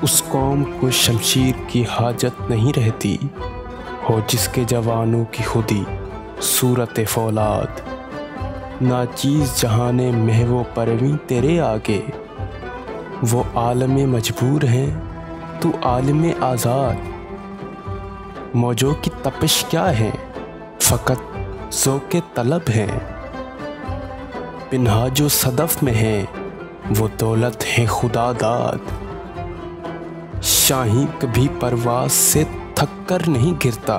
उस कौम को शमशीर की हाजत नहीं रहती, हो जिसके जवानों की खुदी सूरत फौलाद। नाचीज़ जहाने महवो परवीं तेरे आगे, वो आलमे मजबूर हैं तू आलमे आज़ाद। मौजों की तपिश क्या है, फ़कत ज़ौक़े तलब है, पिन्हा जो सदफ़ में है वो दौलत है खुदा दाद। शाही कभी परवाज़ से थक कर नहीं गिरता,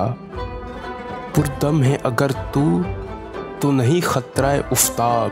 पुरदम है अगर तू नहीं ख़तरा उफ़ताब।